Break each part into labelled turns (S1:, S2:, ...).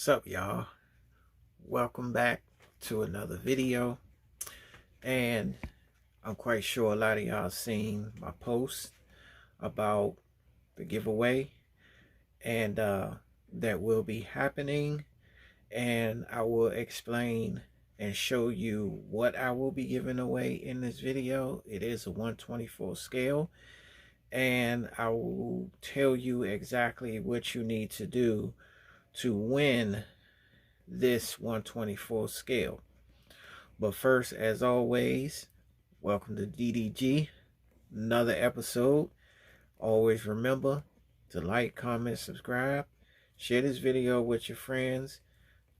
S1: What's up, y'all? Welcome back to another video. And I'm quite sure a lot of y'all seen my post about the giveaway and that will be happening. And I will explain and show you what I will be giving away in this video. It is a 1/24 scale, and I will tell you exactly what you need to do to win this 1/24 scale. But first, as always, welcome to DDG, another episode. Always remember to like, comment, subscribe, share this video with your friends,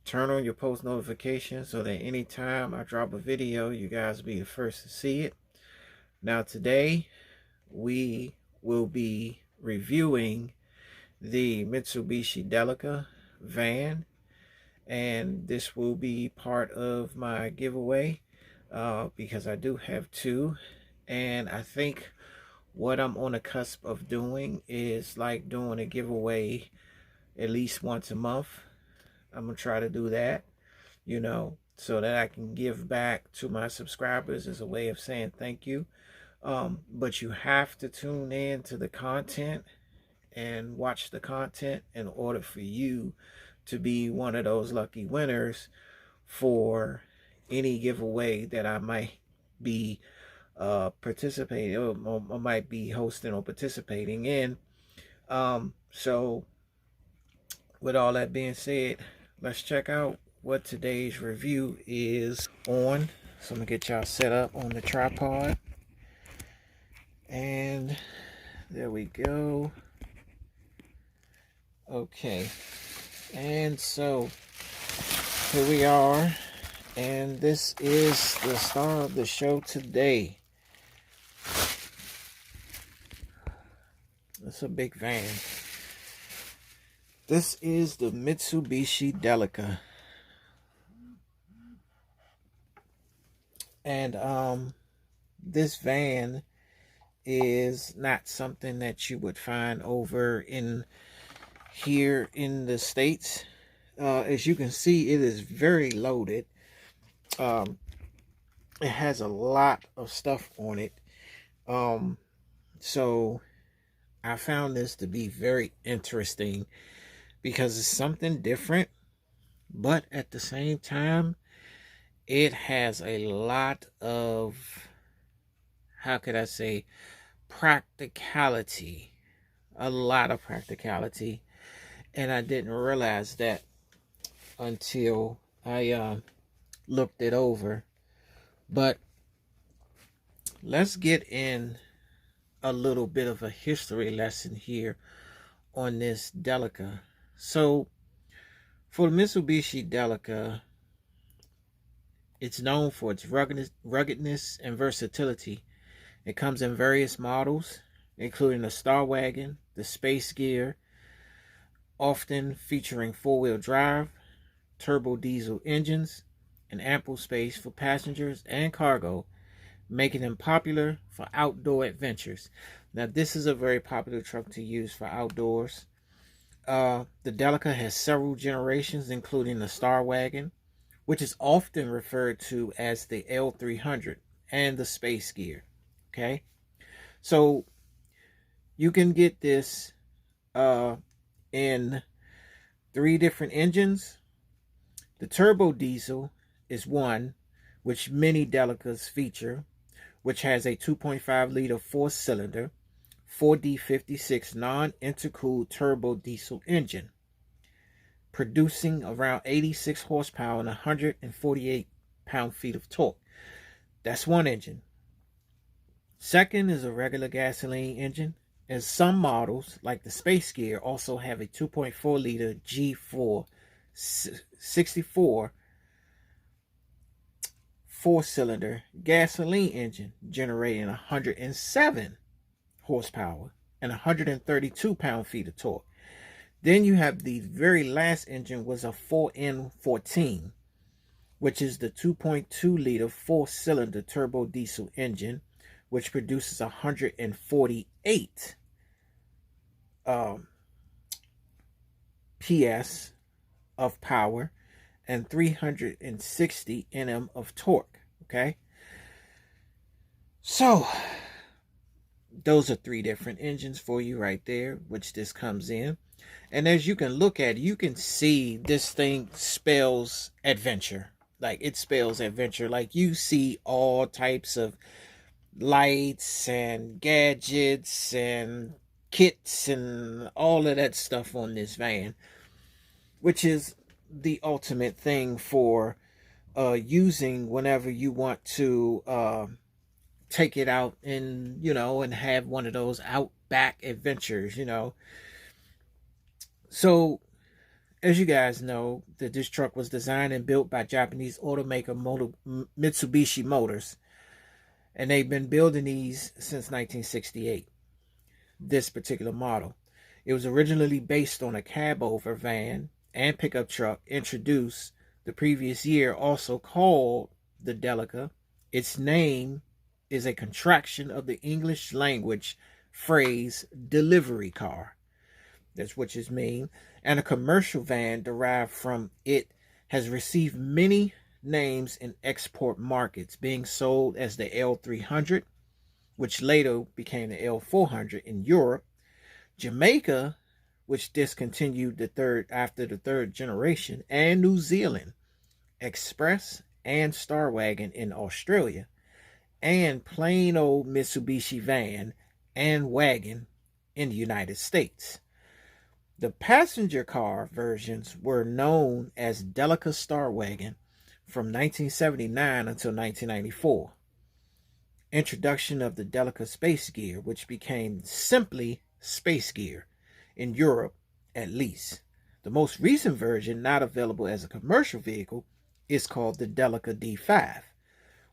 S1: turn on your post notifications so that anytime I drop a video, you guys will be the first to see it. Now today, we will be reviewing the Mitsubishi Delica van, and this will be part of my giveaway because I do have two, and I think what I'm on the cusp of doing is like doing a giveaway at least once a month. I'm gonna try to do that, so that I can give back to my subscribers as a way of saying thank you. But you have to tune in to the content and watch the content in order for you to be one of those lucky winners for any giveaway that I might be participating or might be hosting or participating in. So with all that being said, let's check out what today's review is on. So I'm gonna get y'all set up on the tripod, and there we go. Okay, and so here we are, and this is the star of the show today. It's a big van. This is the Mitsubishi Delica, and this van is not something that you would find over in here in the States. As you can see, it is very loaded. It has a lot of stuff on it. So I found this to be very interesting because it's something different, but at the same time, it has a lot of, how could I say, practicality. A lot of practicality. And I didn't realize that until I looked it over. But let's get in a little bit of a history lesson here on this Delica. So for the Mitsubishi Delica, it's known for its ruggedness and versatility. It comes in various models, including the Star Wagon, the Space Gear, often featuring four-wheel drive, turbo diesel engines, and ample space for passengers and cargo, making them popular for outdoor adventures. Now, this is a very popular truck to use for outdoors. The Delica has several generations, including the Star Wagon, which is often referred to as the L300, and the Space Gear. Okay, so you can get this in three different engines. The turbo diesel is one, which many Delicas feature, which has a 2.5 liter four-cylinder 4D56 non-intercooled turbo diesel engine, producing around 86 horsepower and 148 pound-feet of torque. That's one engine. Second is a regular gasoline engine, and some models, like the Space Gear, also have a 2.4 liter G4 64 four-cylinder gasoline engine, generating 107 horsepower and 132 pound-feet of torque. Then you have the very last engine, was a 4N14, which is the 2.2 liter four-cylinder turbo diesel engine, which produces 148 PS of power and 360 Nm of torque. Okay, so those are three different engines for you right there, which this comes in. And as you can look at, you can see this thing spells adventure. Like, it spells adventure. Like, you see all types of lights and gadgets and kits and all of that stuff on this van, which is the ultimate thing for using whenever you want to take it out and, and have one of those outback adventures. So, as you guys know, that this truck was designed and built by Japanese automaker Mitsubishi Motors, and they've been building these since 1968. This particular model, it was originally based on a cab-over van and pickup truck introduced the previous year, also called the Delica. Its name is a contraction of the English language phrase delivery car. That's what it means. And a commercial van derived from it has received many names in export markets, being sold as the L300, which later became the L400 in Europe, Jamaica, which discontinued after the third generation, and New Zealand, Express and Star Wagon in Australia, and plain old Mitsubishi van and wagon in the United States. The passenger car versions were known as Delica Star Wagon from 1979 until 1994. Introduction of the Delica Space Gear, which became simply Space Gear in Europe, at least. The most recent version, not available as a commercial vehicle, is called the Delica D5.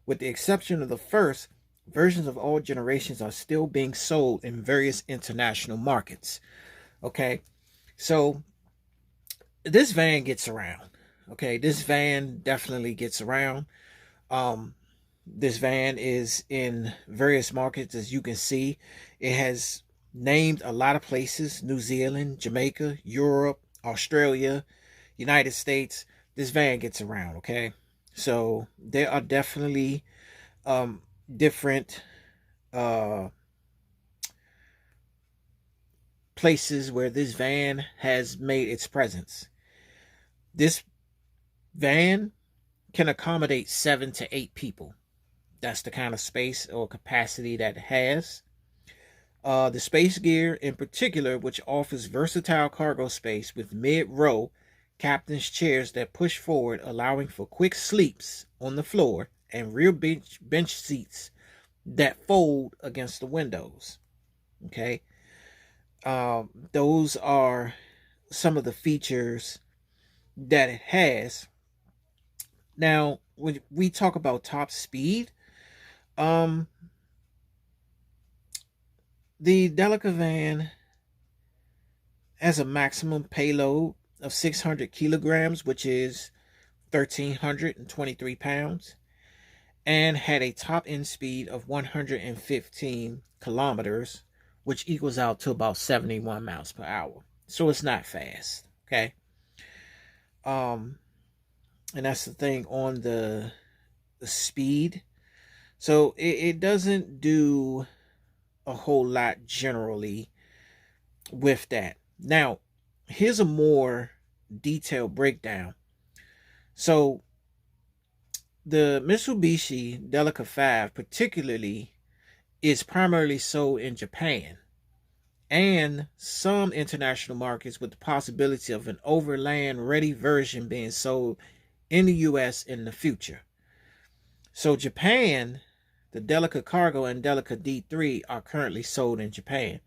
S1: With the exception of the first, versions of all generations are still being sold in various international markets. Okay, so this van gets around. Okay, this van definitely gets around. This van is in various markets, as you can see. It has named a lot of places: New Zealand, Jamaica, Europe, Australia, United States. This van gets around. Okay, so there are definitely different places where this van has made its presence. This van can accommodate 7 to 8 people. That's the kind of space or capacity that it has. The Space Gear in particular, which offers versatile cargo space with mid-row captain's chairs that push forward, allowing for quick sleeps on the floor, and rear bench seats that fold against the windows. Okay, those are some of the features that it has. Now, when we talk about top speed, the Delica van has a maximum payload of 600 kilograms, which is 1,323 pounds, and had a top end speed of 115 kilometers, which equals out to about 71 miles per hour. So it's not fast. Okay. And that's the thing on the speed. So it doesn't do a whole lot generally with that. Now, here's a more detailed breakdown. So the Mitsubishi Delica 5 particularly is primarily sold in Japan and some international markets, with the possibility of an overland ready version being sold in the US in the future. So Japan, the Delica Cargo and Delica D3 are currently sold in Japan.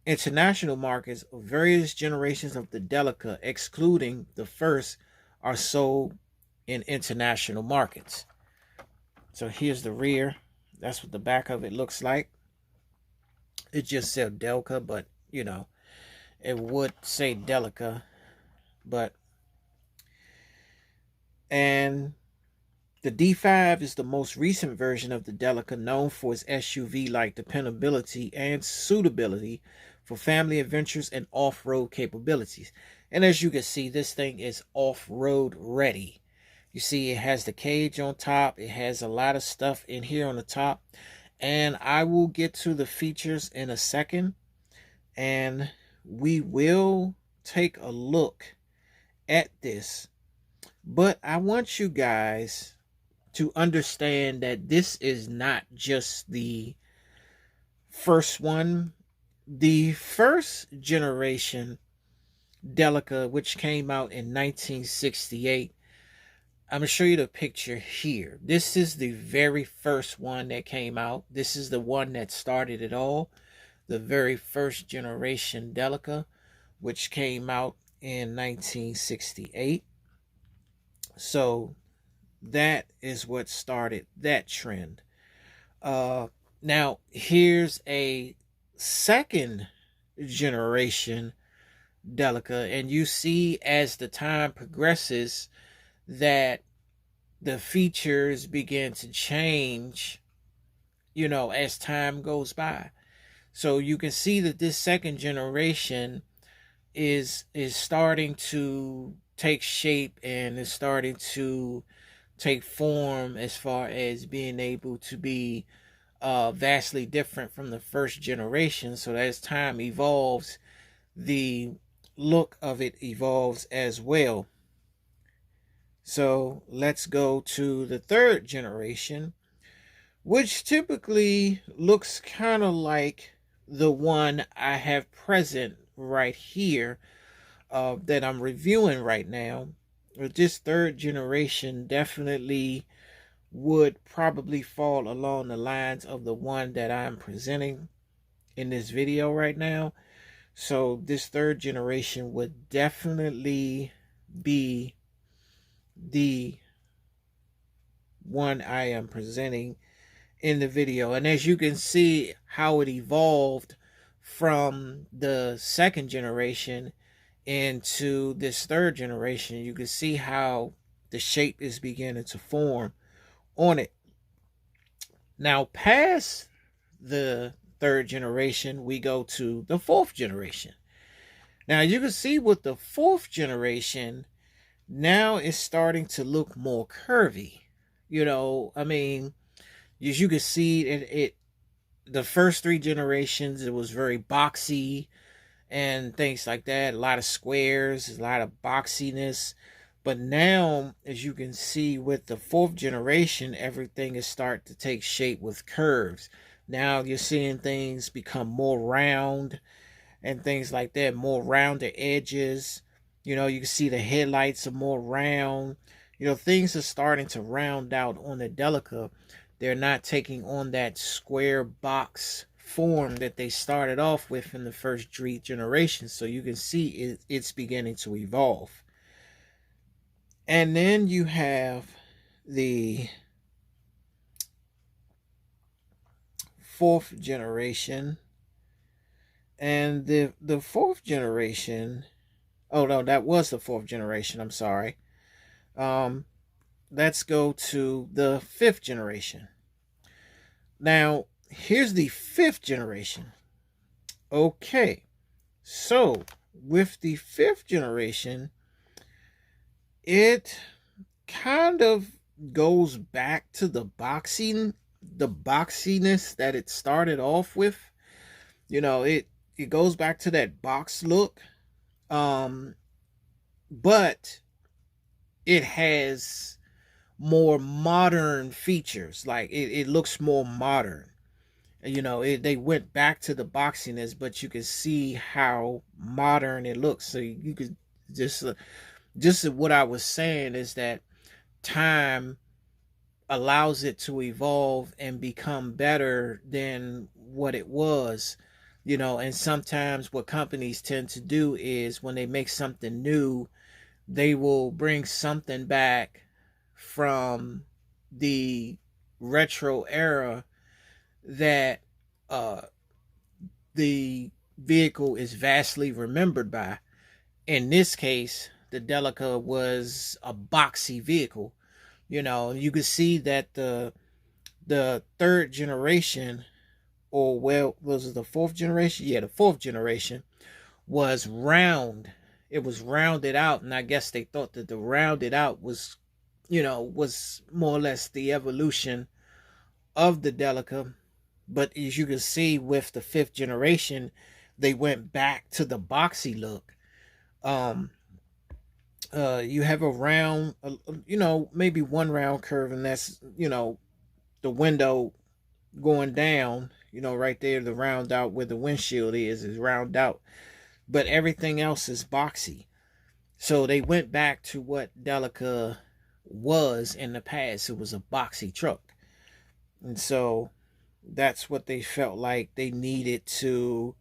S1: International markets of various generations of the Delica, excluding the first, are sold in international markets. So here's the rear. That's what the back of it looks like. It just said Delica, but it would say Delica, and the D5 is the most recent version of the Delica, known for its SUV-like dependability and suitability for family adventures and off-road capabilities. And as you can see, this thing is off-road ready. You see, it has the cage on top. It has a lot of stuff in here on the top. And I will get to the features in a second. And we will take a look at this. But I want you guys to understand that this is not just the first one. The first generation Delica, which came out in 1968, I'm going to show you the picture here. This is the very first one that came out. This is the one that started it all. The very first generation Delica, which came out in 1968. So that is what started that trend. Now, here's a second generation Delica, and you see as the time progresses that the features begin to change, you know, as time goes by. So you can see that this second generation is starting to take shape and is starting to take form as far as being able to be vastly different from the first generation. So as time evolves, the look of it evolves as well. So let's go to the third generation, which typically looks kind of like the one I have present right here that I'm reviewing right now. This third generation definitely would probably fall along the lines of the one that I'm presenting in this video right now. So this third generation would definitely be the one I am presenting in the video. And as you can see how it evolved from the second generation into this third generation, you can see how the shape is beginning to form on it. Now, past the third generation, we go to the fourth generation. Now, you can see with the fourth generation, now it's starting to look more curvy. You know, I mean, as you can see, the first three generations, it was very boxy and things like that. A lot of squares, a lot of boxiness. But now, as you can see with the fourth generation, everything is starting to take shape with curves. Now you're seeing things become more round and things like that, more rounded edges. You know, you can see the headlights are more round. You know, things are starting to round out on the Delica. They're not taking on that square box form that they started off with in the first three generations. So you can see it's beginning to evolve. And then you have the fourth generation. And the fourth generation, oh no, that was the fourth generation, I'm sorry. Let's go to the fifth generation. Now, here's the fifth generation. Okay, so with the fifth generation, it kind of goes back to the boxiness that it started off with. You know, it goes back to that box look, but it has more modern features. Like it looks more modern. You know, they went back to the boxiness, but you can see how modern it looks. So you could just what I was saying is that time allows it to evolve and become better than what it was. You know, and sometimes what companies tend to do is when they make something new, they will bring something back from the retro era that the vehicle is vastly remembered by. In this case, the Delica was a boxy vehicle. You know, you can see that the third generation, or well, was it the fourth generation? Yeah, the fourth generation was round. it was rounded out, and I guess they thought that the rounded out was, was more or less the evolution of the Delica. But as you can see with the fifth generation, they went back to the boxy look. Um, you have a round, maybe one round curve, and that's, the window going down, right there, the round out where the windshield is round out. But everything else is boxy. So they went back to what Delica was in the past. It was a boxy truck. And so that's what they felt like they needed to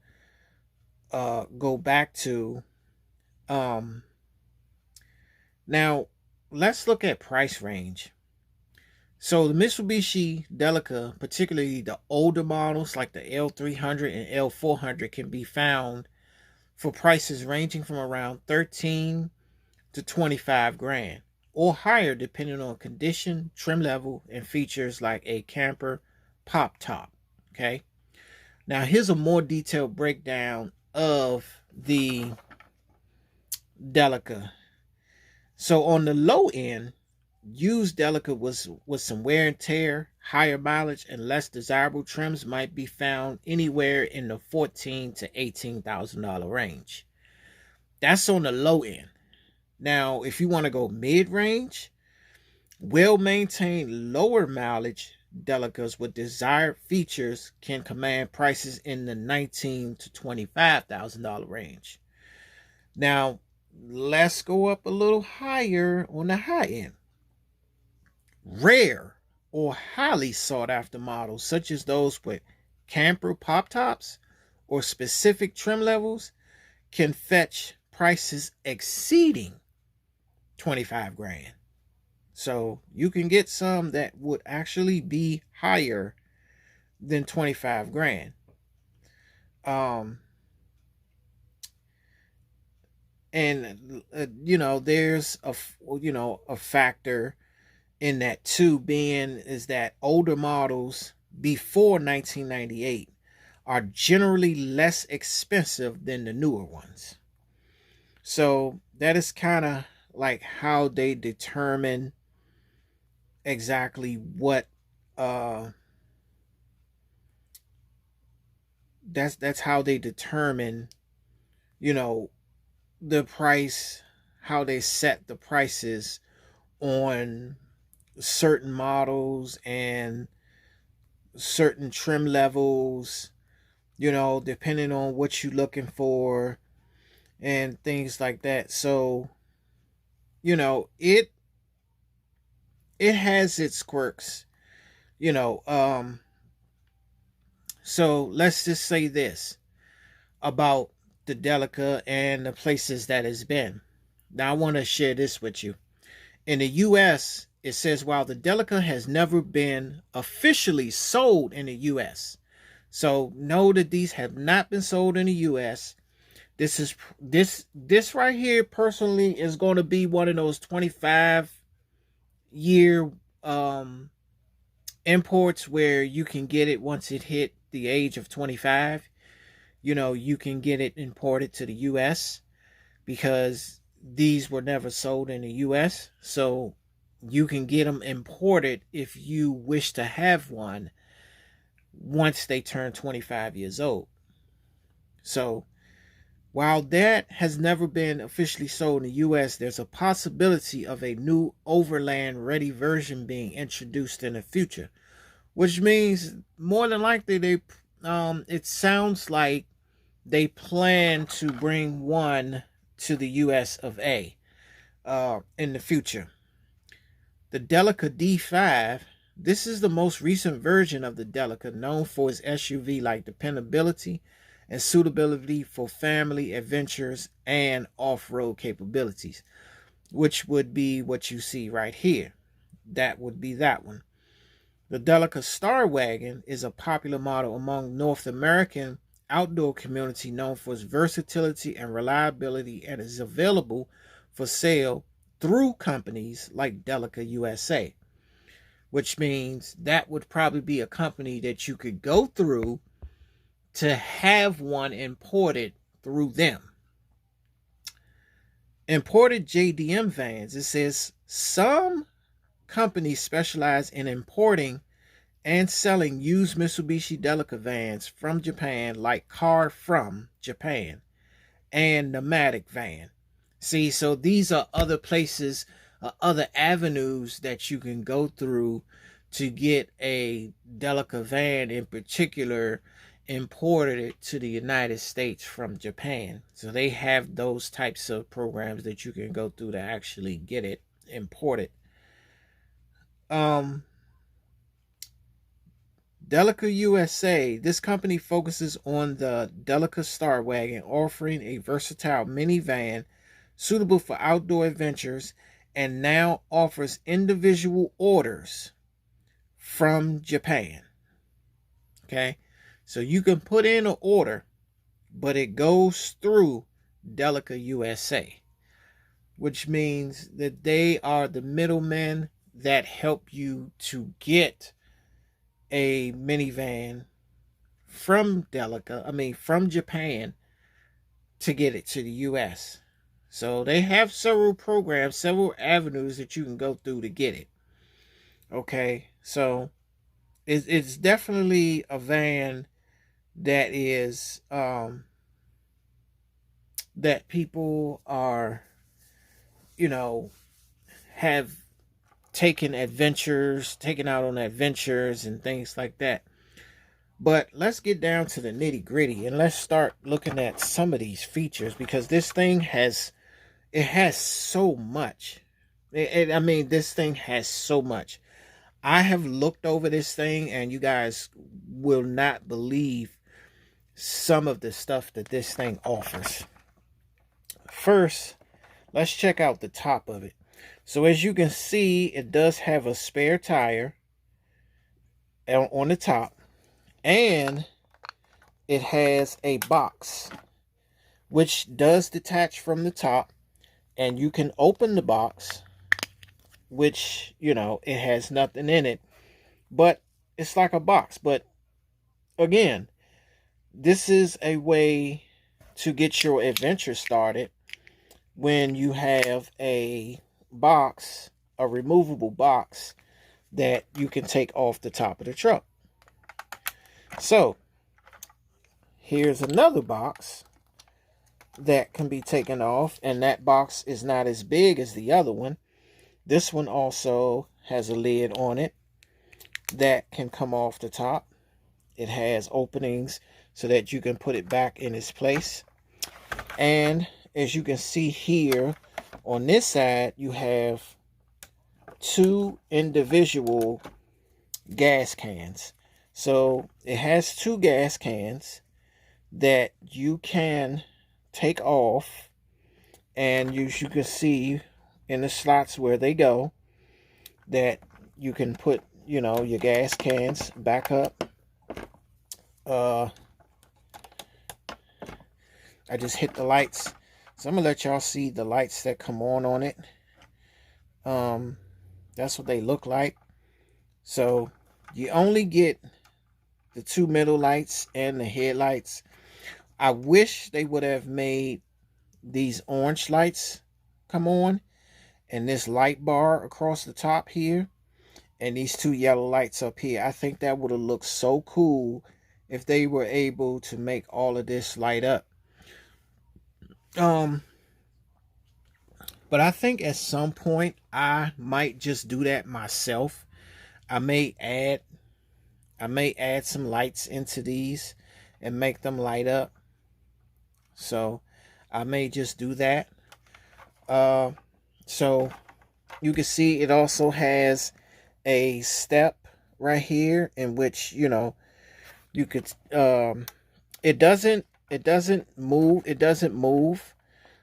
S1: go back to. Now, let's look at price range. So the Mitsubishi Delica, particularly the older models like the L300 and L400, can be found for prices ranging from around 13 to 25 grand or higher depending on condition, trim level, and features like a camper pop top. Okay. Now here's a more detailed breakdown of the Delica. So on the low end, used Delica with some wear and tear, higher mileage, and less desirable trims might be found anywhere in the $14,000 to $18,000 range. That's on the low end. Now, if you want to go mid-range, well-maintained lower mileage Delicas with desired features can command prices in the $19,000 to $25,000 range. Now, let's go up a little higher on the high end. Rare or highly sought after models, such as those with camper pop tops or specific trim levels, can fetch prices exceeding 25 grand. So you can get some that would actually be higher than 25 grand. And there's a factor in that too, being is that older models before 1998 are generally less expensive than the newer ones. So that is kind of like how they determine exactly what that's how they determine the price, how they set the prices on certain models and certain trim levels, depending on what you're looking for and things like that. So it has its quirks, so let's just say this about the Delica and the places that it's been. Now I want to share this with you. In the US, it says while the Delica has never been officially sold in the US. So know that these have not been sold in the US. This right here personally is going to be one of those 25-year imports where you can get it once it hit the age of 25. You can get it imported to the US because these were never sold in the US. So you can get them imported if you wish to have one once they turn 25 years old. So while that has never been officially sold in the US, there's a possibility of a new overland ready version being introduced in the future, which means more than likely it sounds like they plan to bring one to the US of A in the future. The Delica D5, this is the most recent version of the Delica, known for its SUV-like dependability and suitability for family adventures and off-road capabilities, which would be what you see right here. That would be that one. The Delica Star Wagon is a popular model among North American outdoor community, known for its versatility and reliability, and is available for sale through companies like Delica USA, which means that would probably be a company that you could go through to have one imported through them. Imported JDM vans. It says some companies specialize in importing and selling used Mitsubishi Delica vans from Japan, like Car from Japan and Nomadic Van. See, so these are other places, other avenues that you can go through to get a Delica van in particular imported to the United States from Japan. So they have those types of programs that you can go through to actually get it imported. Delica USA. This company focuses on the Delica Star Wagon, offering a versatile minivan suitable for outdoor adventures, and now offers individual orders from Japan. Okay, so you can put in an order, but it goes through Delica USA, which means that they are the middlemen that help you to get a minivan from from Japan to get it to the US. So they have several programs, several avenues that you can go through to get it. Okay, so it's definitely a van that is that people are, have taken out on adventures and things like that. But let's get down to the nitty gritty and let's start looking at some of these features, because this thing has so much. This thing has so much. I have looked over this thing and you guys will not believe some of the stuff that this thing offers. First, let's check out the top of it. So as you can see, it does have a spare tire on the top, and it has a box which does detach from the top, and you can open the box, which, it has nothing in it, but it's like a box. But again, this is a way to get your adventure started when you have a box, a removable box that you can take off the top of the truck. So here's another box that can be taken off, and that box is not as big as the other one. This one also has a lid on it that can come off the top. It has openings so that you can put it back in its place. And as you can see here, on this side, you have two individual gas cans. So it has two gas cans that you can take off, and you can see in the slots where they go that you can put, your gas cans back up. I just hit the lights, so I'm gonna let y'all see the lights that come on it. That's what they look like. So you only get the two middle lights and the headlights. I wish they would have made these orange lights come on, and this light bar across the top here, and these two yellow lights up here. I think that would have looked so cool if they were able to make all of this light up. But I think at some point I might just do that myself. I may add some lights into these and make them light up. So I may just do that. So you can see it also has a step right here in which, you could, it doesn't move.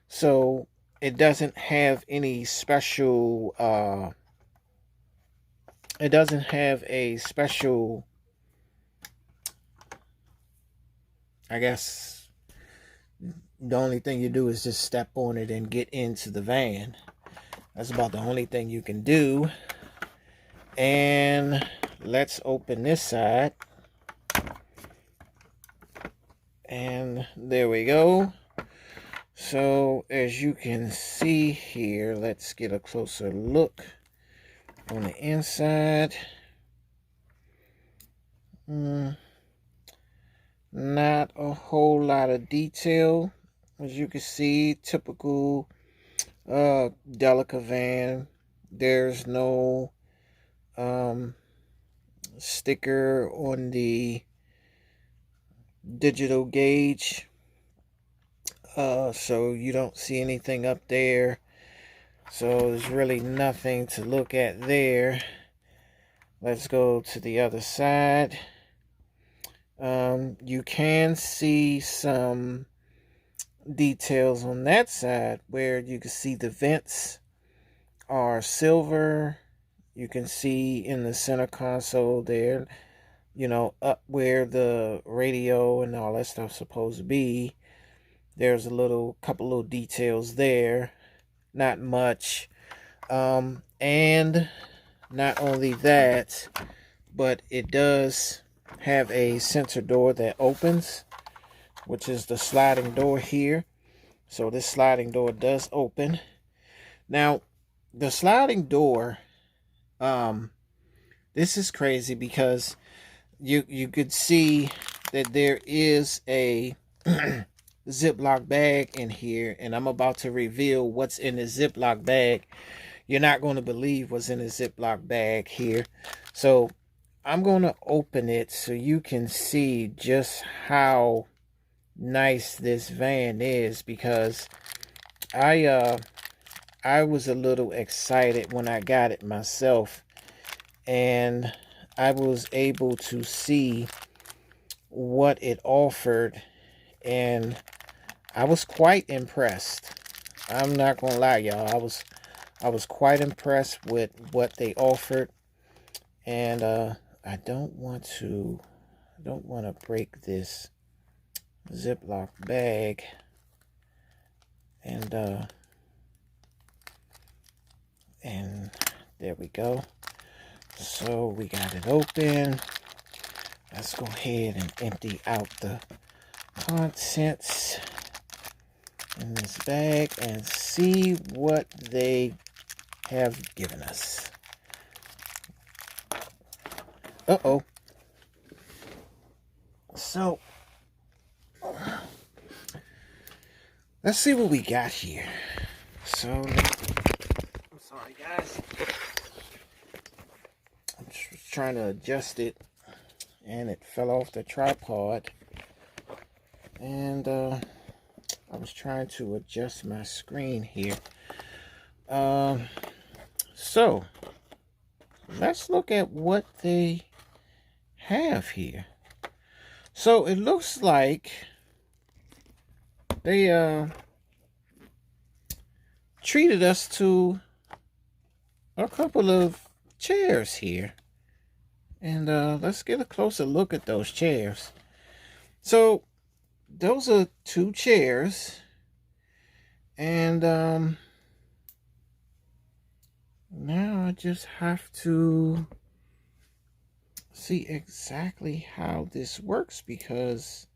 S1: So it doesn't have any special, it doesn't have a special, I guess the only thing you do is just step on it and get into the van. That's about the only thing you can do. And let's open this side. And there we go. So as you can see here, let's get a closer look on the inside. Not a whole lot of detail. As you can see, typical Delica van. There's no sticker on the digital gauge, so you don't see anything up there. So there's really nothing to look at there. Let's go to the other side. You can see some details on that side where you can see the vents are silver. You can see in the center console there, you know, up where the radio and all that stuff's supposed to be. There's a couple little details there. Not much. And not only that, but it does have a center door that opens, which is the sliding door here. So this sliding door does open. Now, the sliding door, this is crazy because you could see that there is a Ziploc bag in here, and I'm about to reveal what's in the Ziploc bag. You're not going to believe what's in the Ziploc bag here. So I'm going to open it so you can see just how nice this van is, because I was a little excited when I got it myself, and I was able to see what it offered, and I was quite impressed. I'm not gonna lie, y'all. I was quite impressed with what they offered, and I don't want to break this Ziploc bag, and there we go. So we got it open. Let's go ahead and empty out the contents in this bag and see what they have given us. So let's see what we got here. So I'm sorry, guys. I'm just trying to adjust it, and it fell off the tripod. And I was trying to adjust my screen here. So let's look at what they have here. So it looks like they treated us to a couple of chairs here. And let's get a closer look at those chairs. So those are 2 chairs. And now I just have to see exactly how this works, because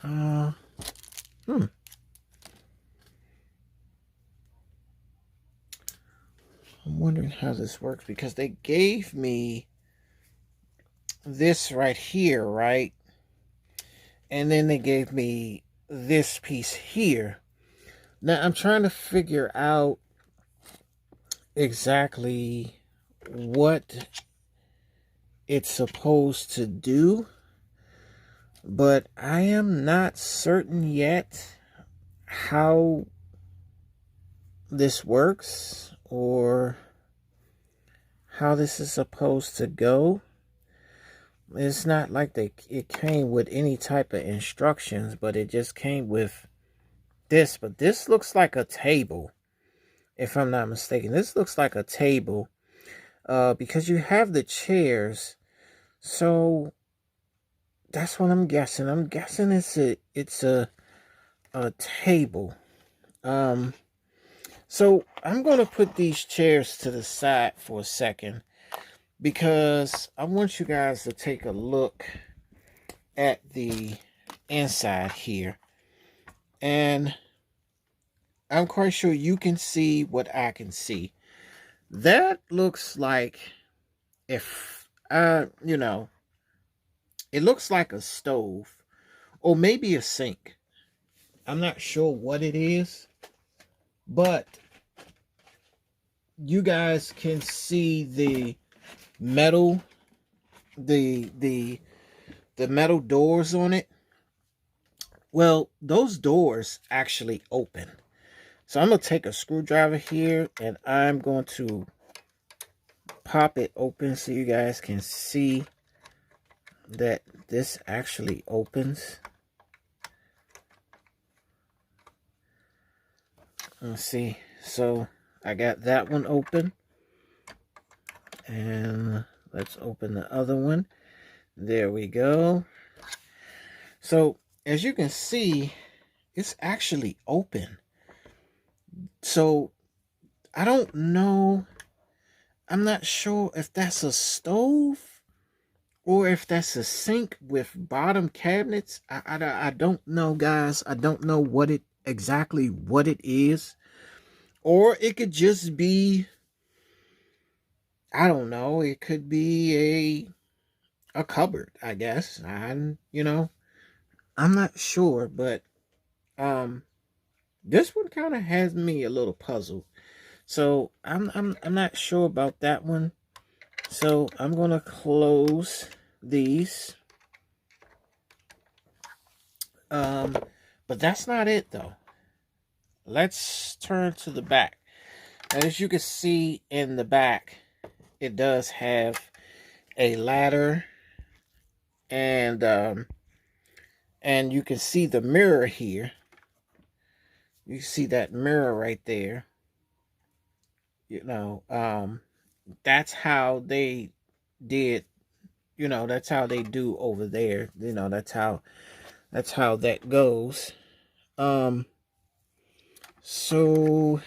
S1: I'm wondering how this works, because they gave me this right here, right? And then they gave me this piece here. Now I'm trying to figure out exactly what it's supposed to do, but I am not certain yet how this works or how this is supposed to go. It's not like it came with any type of instructions, but it just came with this. But this looks like a table, if I'm not mistaken. This looks like a table, because you have the chairs. So that's what I'm guessing. I'm guessing it's a table. So I'm going to put these chairs to the side for a second, because I want you guys to take a look at the inside here. And I'm quite sure you can see what I can see. That looks like, if you know, it looks like a stove or maybe a sink. I'm not sure what it is, but you guys can see the metal, the metal doors on it. Well, those doors actually open. So I'm going to take a screwdriver here and I'm going to pop it open so you guys can see that this actually opens. Let's see. So I got that one open. And let's open the other one. There we go. So as you can see, it's actually open. So I don't know. I'm not sure if that's a stove or if that's a sink with bottom cabinets. I don't know, guys. I don't know exactly what it is. Or it could just be, I don't know, it could be a cupboard, I guess. I'm not sure, but this one kind of has me a little puzzled. So I'm not sure about that one. So I'm gonna close these. But that's not it though. Let's turn to the back. And as you can see in the back, it does have a ladder, and you can see the mirror here. You see that mirror right there. That's how they did. That's how they do over there. That's how that goes. So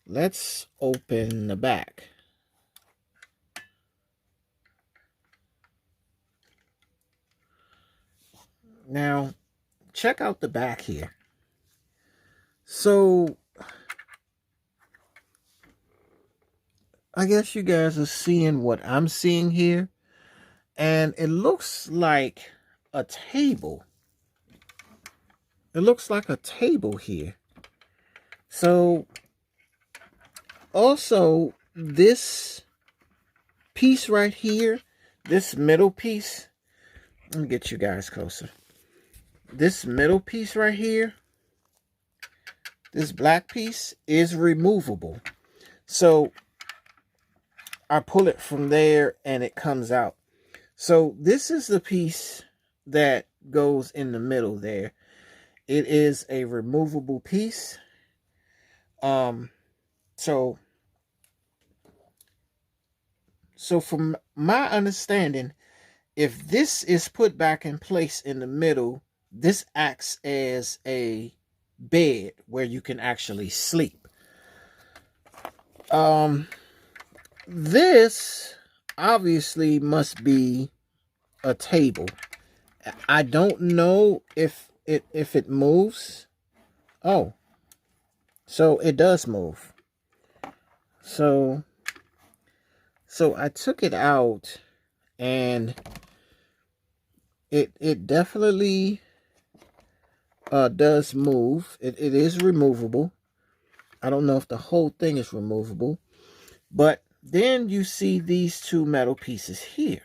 S1: let's open the back. Now, check out the back here. So I guess you guys are seeing what I'm seeing here. And it looks like a table. It looks like a table here. So also this piece right here, this middle piece, let me get you guys closer. This middle piece right here, this black piece is removable. So I pull it from there and it comes out. So this is the piece that goes in the middle there. It is a removable piece. So from my understanding, if this is put back in place in the middle, this acts as a bed where you can actually sleep. This obviously must be a table. I don't know if it moves. Oh, so it does move. So I took it out, and it definitely does move. It is removable. I don't know if the whole thing is removable, but then you see these two metal pieces here.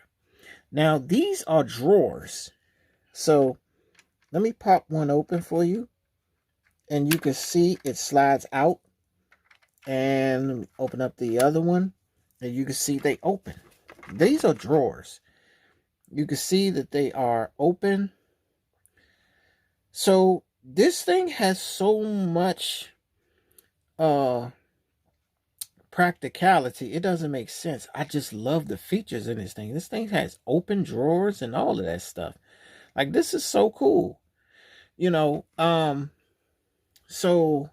S1: Now these are drawers. So let me pop one open for you, and you can see it slides out. And open up the other one, and you can see they open. These are drawers. You can see that they are open. So this thing has so much practicality. It doesn't make sense. I just love the features in this thing. This thing has open drawers and all of that stuff. Like, this is so cool. So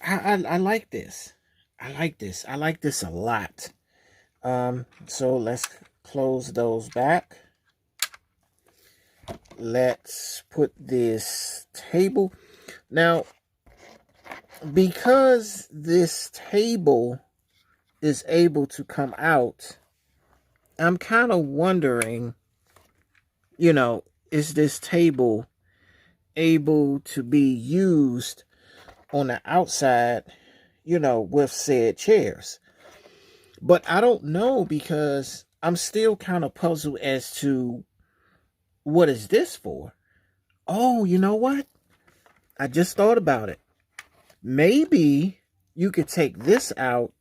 S1: I like this. I like this. I like this a lot. So let's close those back. let's put this table. Now, because this table is able to come out, I'm kind of wondering, is this table able to be used on the outside, with said chairs? But I don't know, because I'm still kind of puzzled as to what is this for. Oh, you know what? I just thought about it. Maybe you could take this out.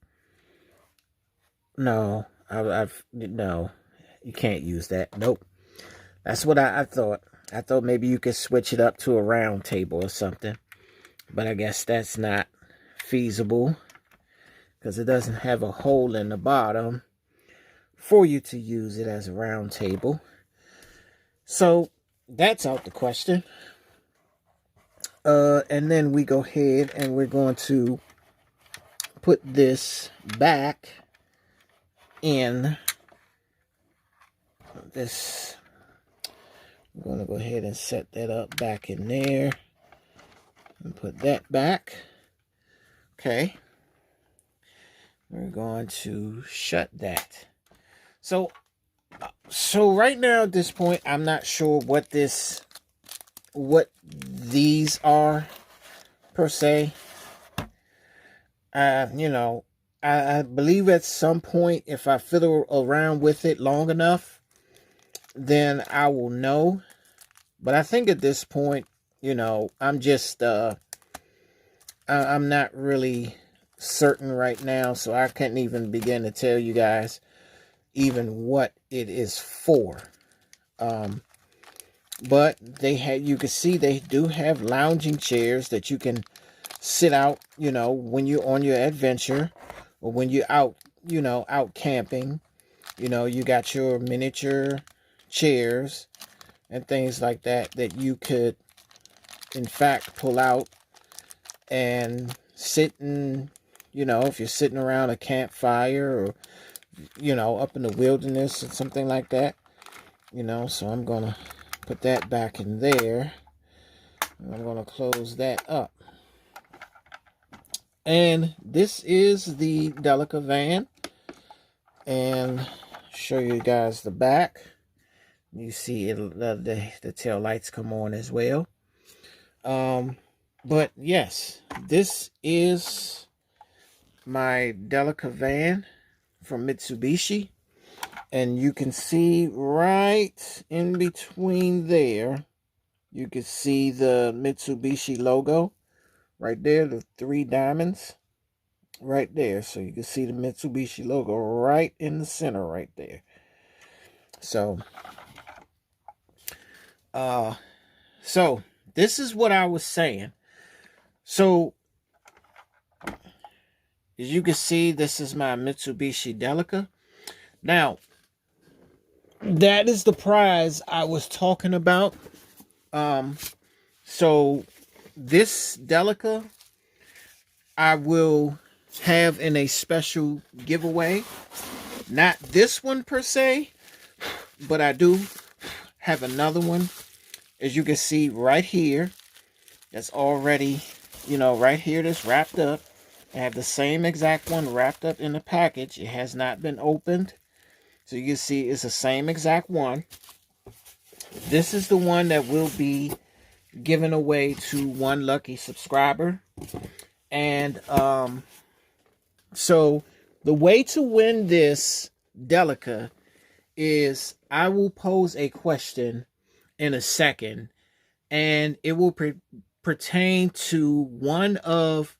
S1: No, no, you can't use that. Nope. That's what I thought. I thought maybe you could switch it up to a round table or something. But I guess that's not feasible, because it doesn't have a hole in the bottom for you to use it as a round table. So that's out the question. And then we go ahead and we're going to put this back in this. I'm going to go ahead and set that up back in there and put that back. Okay. We're going to shut that. So right now at this point, I'm not sure what these are per se. I believe at some point, if I fiddle around with it long enough, then I will know. But I think at this point, I'm just, I'm not really certain right now. So I can't even begin to tell you guys even what it is for. But you can see they do have lounging chairs that you can sit out, when you're on your adventure, or when you're out, out camping. You got your miniature chairs and things like that you could, in fact, pull out and sit in, if you're sitting around a campfire, or, up in the wilderness or something like that. So I'm going to put that back in there. I'm going to close that up. And this is the Delica van. And show you guys the back. You see the tail lights come on as well. But yes, this is my Delica van from Mitsubishi. And you can see right in between there, you can see the Mitsubishi logo right there, the 3 diamonds right there. So you can see the Mitsubishi logo right in the center right there. So this is what I was saying. So as you can see, this is my Mitsubishi Delica. Now, that is the prize I was talking about. So this Delica, I will have in a special giveaway. Not this one per se, but I do have another one. As you can see right here, that's already, right here, that's wrapped up. I have the same exact one wrapped up in the package. It has not been opened. So you can see it's the same exact one. This is the one that will be given away to one lucky subscriber. And so the way to win this Delica is I will pose a question in a second, and it will pertain to one of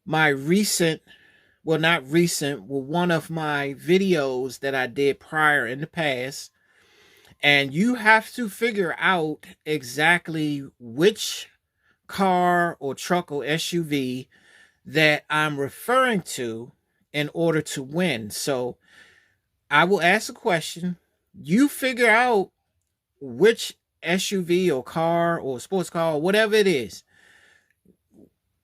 S1: my recent, one of my videos that I did prior in the past. And you have to figure out exactly which car or truck or SUV that I'm referring to in order to win. So I will ask a question. You figure out which SUV or car or sports car or whatever it is.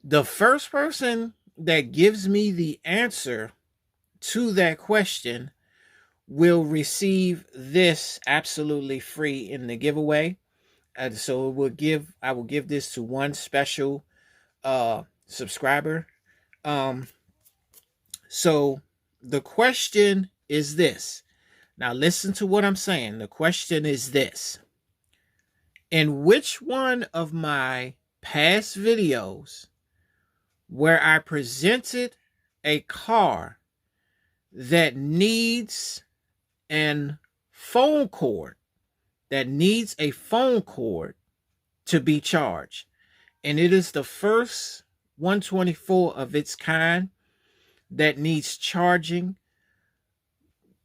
S1: The first person that gives me the answer to that question will receive this absolutely free in the giveaway. And so I will give this to one special subscriber. So the question is this. Now listen to what I'm saying. The question is this. In which one of my past videos where I presented a car that needs an phone cord, to be charged, and it is the first 124 of its kind that needs charging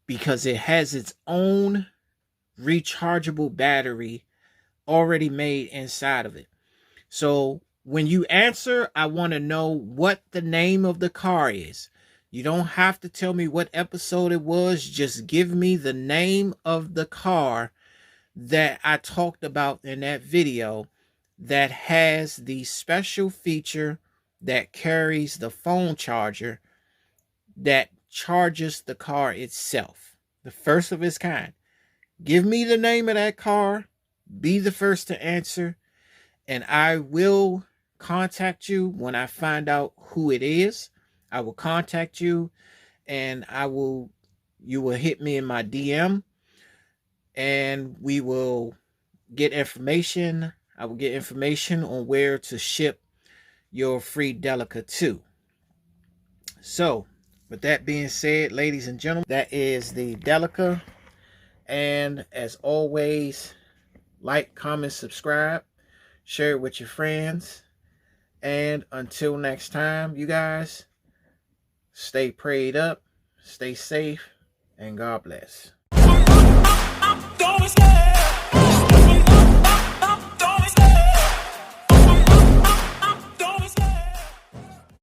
S1: because it has its own rechargeable battery already made inside of it. So when you answer, I want to know what the name of the car is. You don't have to tell me what episode it was. Just give me the name of the car that I talked about in that video that has the special feature that carries the phone charger that charges the car itself. The first of its kind. Give me the name of that car. Be the first to answer. And I will contact you when I find out who it is. I will contact you and you will hit me in my DM and we will get information. I will get information on where to ship your free Delica to. So, with that being said, ladies and gentlemen, that is the Delica. And as always, like, comment, subscribe, share it with your friends. And until next time, you guys, stay prayed up, stay safe, and God bless.